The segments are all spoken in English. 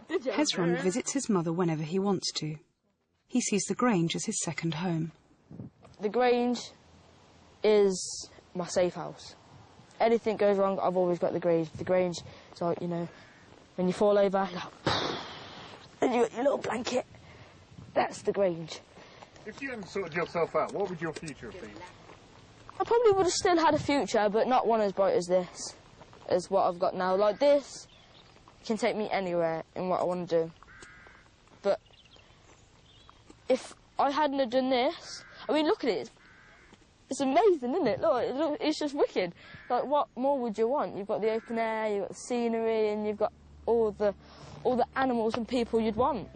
Hezron visits his mother whenever he wants to. He sees the Grange as his second home. The Grange is my safe house. Anything goes wrong, I've always got the Grange. The Grange is like, you know, when you fall over, you're like, and you got your little blanket. That's the Grange. If you hadn't sorted yourself out, what would your future be? I probably would have still had a future, but not one as bright as this, as what I've got now. Like, this can take me anywhere in what I want to do. But if I hadn't have done this, I mean, look at it. It's amazing, isn't it? Look, it's just wicked. Like, what more would you want? You've got the open air, you've got the scenery, and you've got all the animals and people you'd want.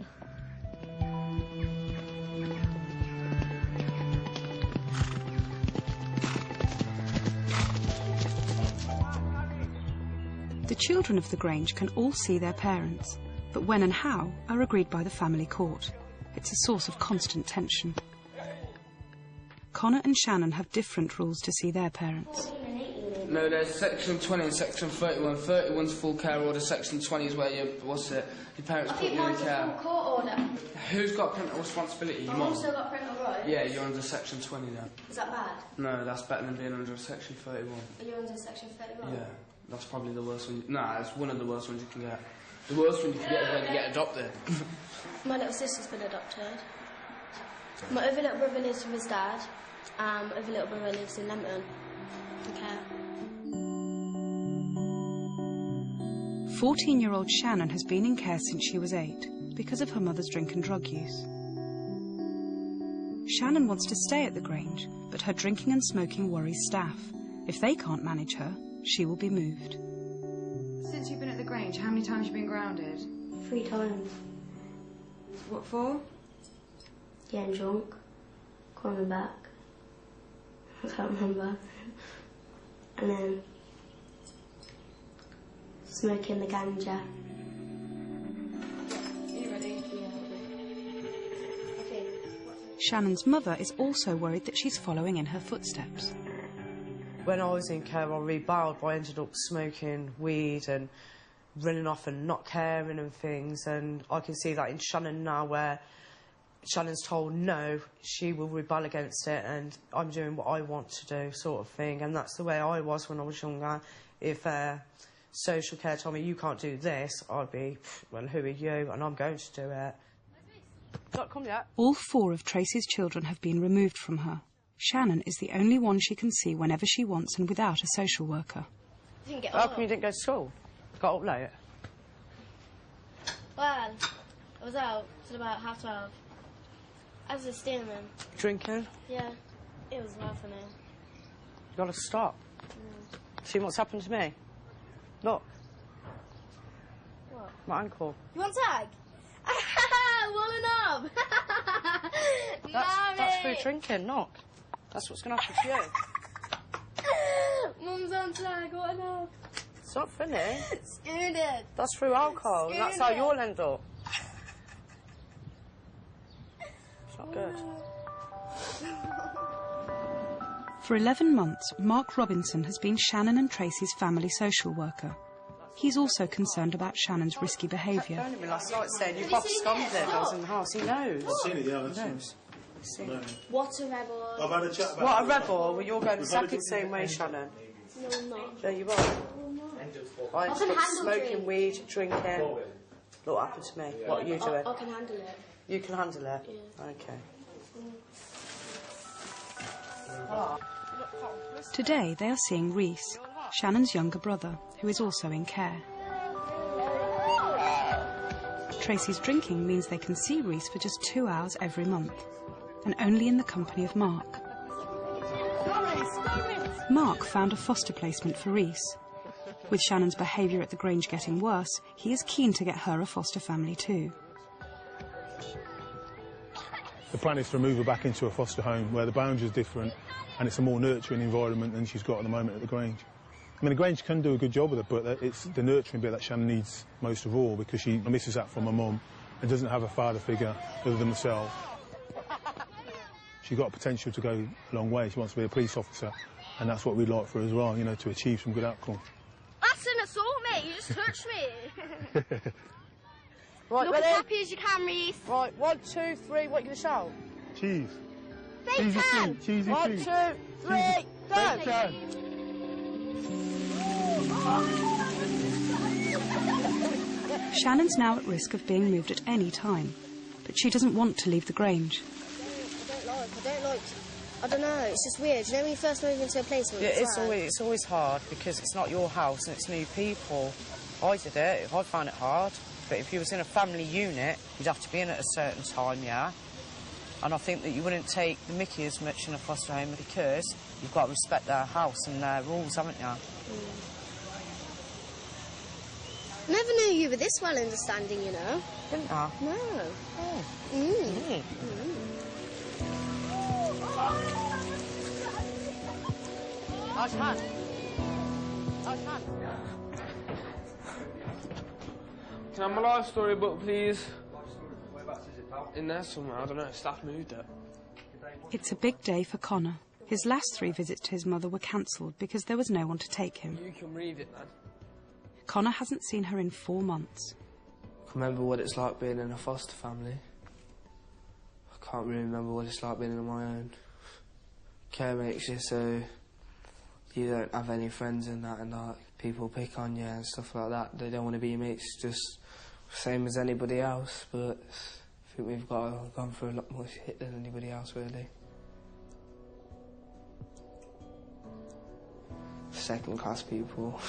The children of the Grange can all see their parents, but when and how are agreed by the family court. It's a source of constant tension. Connor and Shannon have different rules to see their parents. No, there's section 20 and section 31. 31's full care order, section 20 is where your parents put you in care. Full court order. Who's got parental responsibility? Your I've mum? also got parental rights. Yeah, you're under section 20 now. Is that bad? No, that's better than being under section 31. Are you under section 31? Yeah, that's probably the worst one. Nah, it's one of the worst ones you can get. The worst one you can get is when you get adopted. My little sister's been adopted. My other little brother lives with his dad. My other little brother lives in Lempton. Okay. 14-year-old Shannon has been in care since she was 8 because of her mother's drink and drug use. Shannon wants to stay at the Grange, but her drinking and smoking worries staff. If they can't manage her, she will be moved. Since you've been at the Grange, how many times have you been grounded? 3 times. What for? Getting drunk. Coming back. I can't remember. And then smoking the ganja. Are you ready? Yeah. Okay. Shannon's mother is also worried that she's following in her footsteps. When I was in care, I rebelled. I ended up smoking weed and running off and not caring and things. And I can see that in Shannon now, where Shannon's told no, she will rebel against it, and I'm doing what I want to do, sort of thing. And that's the way I was when I was younger. If social care told me you can't do this, I'd be, well, who are you? And I'm going to do it. Not come yet. All 4 of Tracy's children have been removed from her. Shannon is the only one she can see whenever she wants and without a social worker. How come you didn't go to school? Got up late? Well, I was out till about 12:30. I was just stealing. Drinking? Yeah, it was well for me. You gotta stop. See what's happened to me? Look. What? My ankle. You want tag? Walling up! That's through drinking, knock. That's what's going to happen to you. Mum's on tag, what enough? It's not funny. Spoon it. That's through alcohol, and that's how you'll end up. It's not good. For 11 months, Mark Robinson has been Shannon and Tracy's family social worker. He's also concerned about Shannon's risky behaviour. He phoned me last night saying you've absconded. I was in the house. He knows. I've seen it, yeah. He knows. No. What a rebel. I've had a chat about What a rebel? Well, you're going exactly the same way, Shannon. No, I'm not. There you are. I ended up smoking weed, drinking. Look what happened to me. What are you doing? I can handle it. You can handle it? Yeah. Okay. Today they are seeing Reese, Shannon's younger brother, who is also in care. Tracy's drinking means they can see Reese for just 2 hours every month, and only in the company of Mark. Mark found a foster placement for Reese. With Shannon's behaviour at the Grange getting worse, he is keen to get her a foster family too. The plan is to move her back into a foster home where the boundaries are different and it's a more nurturing environment than she's got at the moment at the Grange. I mean, the Grange can do a good job with it, but it's the nurturing bit that Shannon needs most of all, because she misses that from her mum and doesn't have a father figure other than herself. She's got potential to go a long way. She wants to be a police officer, and that's what we'd like for her as well, you know, to achieve some good outcome. That's an assault, mate. You Reese, touch me. Right, Look ready? as happy as you can, Reese. Right, 1, 2, 3, what are you going to shout? Cheese. Bacon. Cheesy 1, 2, cheese. 3, go! Bacon. Shannon's now at risk of being moved at any time, but she doesn't want to leave the Grange. I don't know, it's just weird. You know when you first move into a place where It's always hard because it's not your house and it's new people. I did it, I found it hard. But if you was in a family unit, you'd have to be in at a certain time, yeah? And I think that you wouldn't take the mickey as much in a foster home because you've got to respect their house and their rules, haven't you? Never knew you were this well understanding, you know. Didn't I? No. Oh. Nice hand. Nice hand. Can I have my life story book, please? In there somewhere, I don't know, staff moved it. It's a big day for Connor. His last 3 visits to his mother were cancelled because there was no one to take him. You can read it, man. Connor hasn't seen her in 4 months. I can remember what it's like being in a foster family. I can't really remember what it's like being in my own. Care makes you so you don't have any friends in that, and like people pick on you and stuff like that. They don't want to be your mates, just same as anybody else. But I think we've gone through a lot more shit than anybody else, really. Second-class people.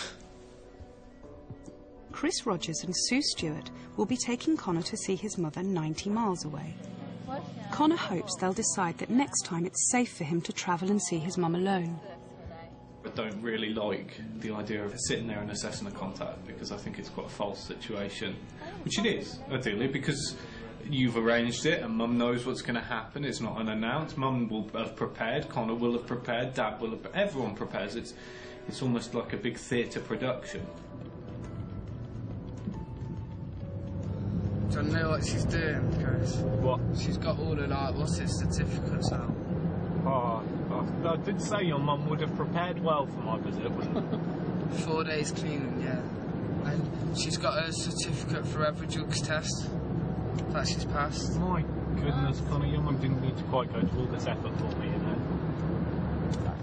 Chris Rogers and Sue Stewart will be taking Connor to see his mother 90 miles away. Connor hopes they'll decide that next time it's safe for him to travel and see his mum alone. I don't really like the idea of sitting there and assessing the contact because I think it's quite a false situation, which it is, ideally, because you've arranged it and mum knows what's going to happen. It's not unannounced. Mum will have prepared, Connor will have prepared, Dad will have... Everyone prepares. It's almost like a big theatre production. Do you know what she's doing, Chris? What? She's got all the, like, what's it, certificates out. Oh, I did say your mum would have prepared well for my visit, wouldn't it? 4 days cleaning, yeah. And she's got a certificate for every drugs test that she's passed. My goodness, Connor, your mum didn't need to quite go to all this effort for me, you know. I'm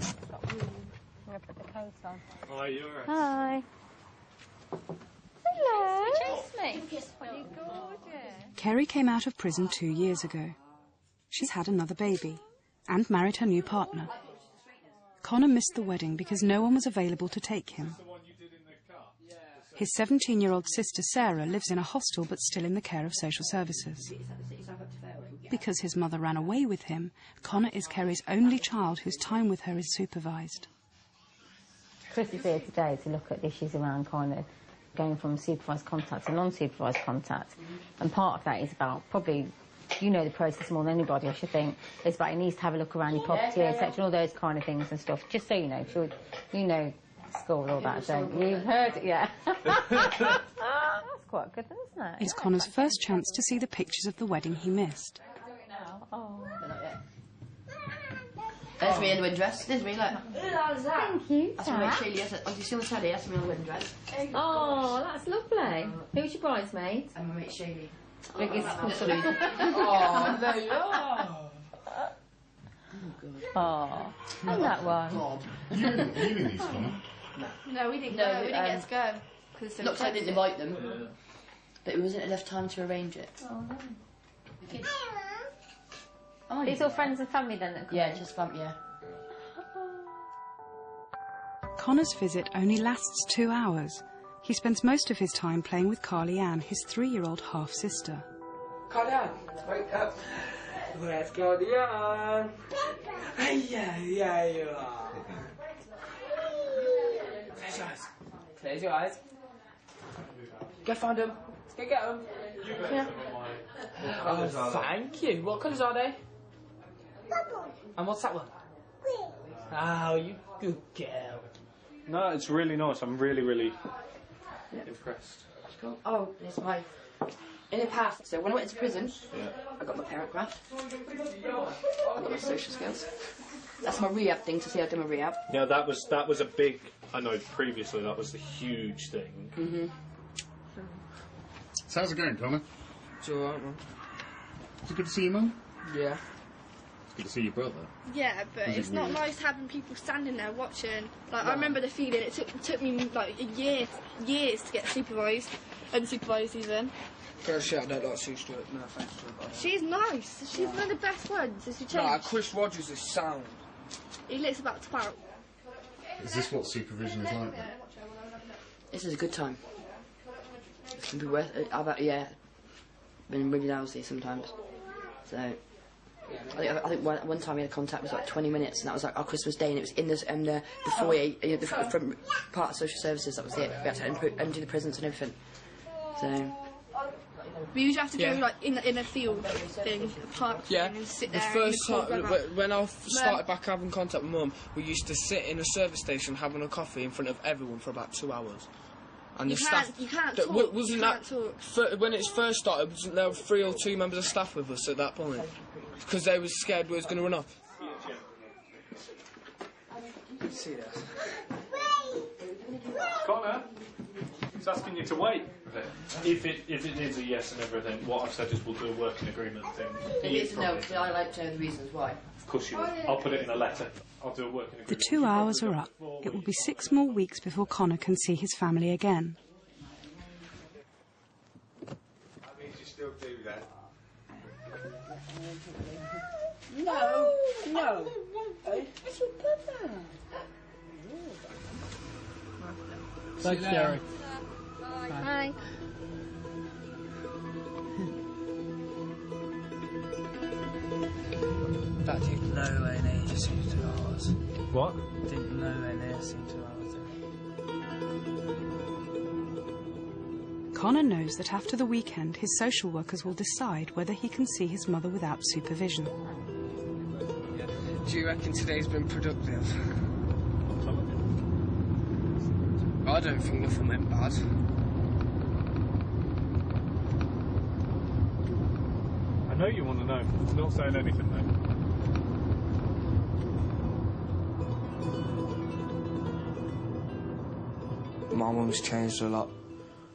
going to put the coat on. Hi, you're right. Hi. Hello. You chased me. You're gorgeous. Kerry came out of prison 2 years ago. She's had another baby and married her new partner. Connor missed the wedding because no one was available to take him. His 17-year-old sister Sarah lives in a hostel but still in the care of social services. Because his mother ran away with him, Connor is Kerry's only child whose time with her is supervised. Chris is here today to look at issues around kind of going from supervised contact to non-supervised contact. And part of that is about probably, you know the process more than anybody, I should think. It's about he needs to have a look around your property, etc., all those kind of things and stuff. Just so you know, you know school and all that, don't you? You've heard it, yeah. That's quite good, isn't it? It's Connor's first chance to see the pictures of the wedding he missed. Oh. There's me in the wedding dress. There's me, look. Thank you, That's my mate Shaylee. As you see on the telly, that's me in the wedding dress. Oh, that's lovely. Who's your bridesmaid? And my mate Shaylee. Oh, there you are. Oh, and that one. You in these, Connor? No, we didn't go. We didn't get to go. Looks like I didn't invite them. But it wasn't enough time to arrange it. Oh, no. Oh, These all friends and family then that come Yeah, in? just family, yeah. Connor's visit only lasts 2 hours. He spends most of his time playing with Carly Ann, his 3-year-old half-sister. Carly Ann, wake up. Where's Carly Ann? Yeah, you are. Close your eyes. Close your eyes. Go find them. Go get them. Yeah. Oh, thank you. What colours are they? And what's that one? Oh, you good girl. No, it's really nice. I'm really impressed. Cool. Oh, there's my... In the past, so when I went into prison, I got my parent graph. I got my social skills. That's my rehab thing, to see I've done my rehab. Now that was a big. I know previously that was a huge thing. Mhm. So how's it going, Connor? It's alright, man. Is it good to see you, Mum? Yeah. It's good to see your brother. Yeah, but Was it it's not weird? nice having people standing there watching. Like, I remember the feeling. It took me like years to get supervised, unsupervised even. Girl, shit, I don't like Sue Stewart. No offence to her. She's nice. She's one of the best ones. Has she changed? Nah, Chris Rogers is sound. He looks about 12. Is this what supervision is like? This is a good time. It can be worth it. Yeah. Been really lousy sometimes. So, I think one time we had contact was like 20 minutes, and that was like our Christmas Day, and it was in the foyer, the front part of social services. That was it. We had to empty the prisons and everything. So. We usually have to go like in a field thing, a park thing, and sit there. The first and time when I started back having contact with Mum, we used to sit in a service station having a coffee in front of everyone for about 2 hours. And you the can't, staff, you can't that, talk. wasn't you that can't talk. when it first started? Wasn't there 3 or 2 members of staff with us at that point? Because they were scared we was going to run off. See that? Connor, he's asking you to wait. If it is a yes and everything, what I've said is we'll do a working agreement thing. It is to know, because I like to know the reasons why. Of course you will. I'll put it in a letter. I'll do a working agreement. The 2 hours are up. It will be 6 more weeks before Connor can see his family again. That means you still do that. No. It's your brother. Thanks, Gary. Hi. That didn't know any just seemed 2 hours. What? Didn't know any seemed 2 hours. Connor knows that after the weekend, his social workers will decide whether he can see his mother without supervision. Do you reckon today's been productive? I don't think nothing went bad. I know you want to know. I'm not saying anything, though. My mum's changed a lot.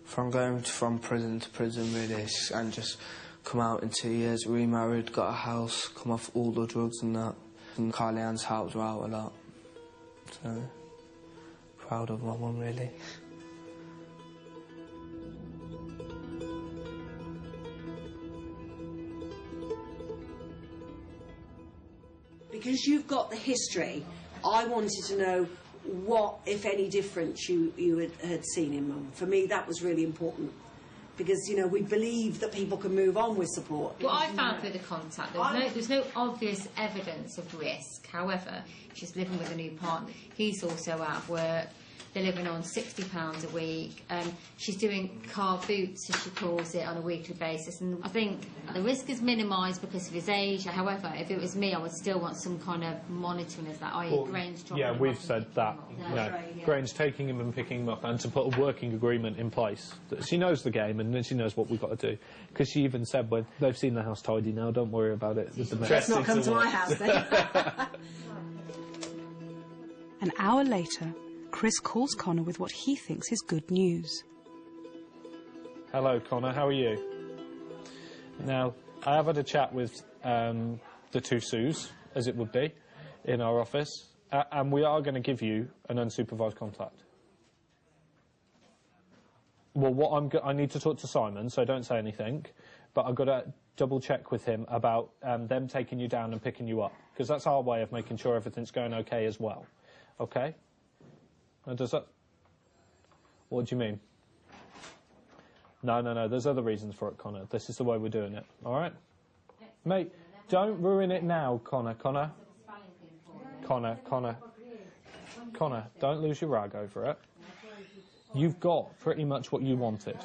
From going from prison to prison, really, and just come out in 2 years, remarried, got a house, come off all the drugs and that. And Carly Ann's helped her out a lot. So, proud of my mum, really. Because you've got the history, I wanted to know what, if any, difference you had seen in Mum. For me, that was really important. Because, you know, we believe that people can move on with support. What I found through the contact, there's no obvious evidence of risk. However, she's living with a new partner. He's also out of work. They're living on £60 a week. She's doing car boots, as she calls it, on a weekly basis. And I think the risk is minimised because of his age. However, if it was me, I would still want some kind of monitoring of that, i.e. Grange dropping Yeah, him we've off said and that. picking him up. You know, That's right, yeah. Grange taking him and picking him up, and to put a working agreement in place. She knows the game and she knows what we've got to do. Because she even said, when they've seen the house tidy now, don't worry about it. Let's not come to my house then. An hour later, Chris calls Connor with what he thinks is good news. Hello, Connor. How are you? Now, I have had a chat with the two Sues, as it would be, in our office, and we are going to give you an unsupervised contact. Well, I need to talk to Simon, so don't say anything, but I've got to double check with him about them taking you down and picking you up, because that's our way of making sure everything's going okay as well. Okay? Now, does that... What do you mean? No, there's other reasons for it, Connor. This is the way we're doing it, all right? Mate, don't ruin it now, Connor. Connor, don't lose your rag over it. You've got pretty much what you wanted.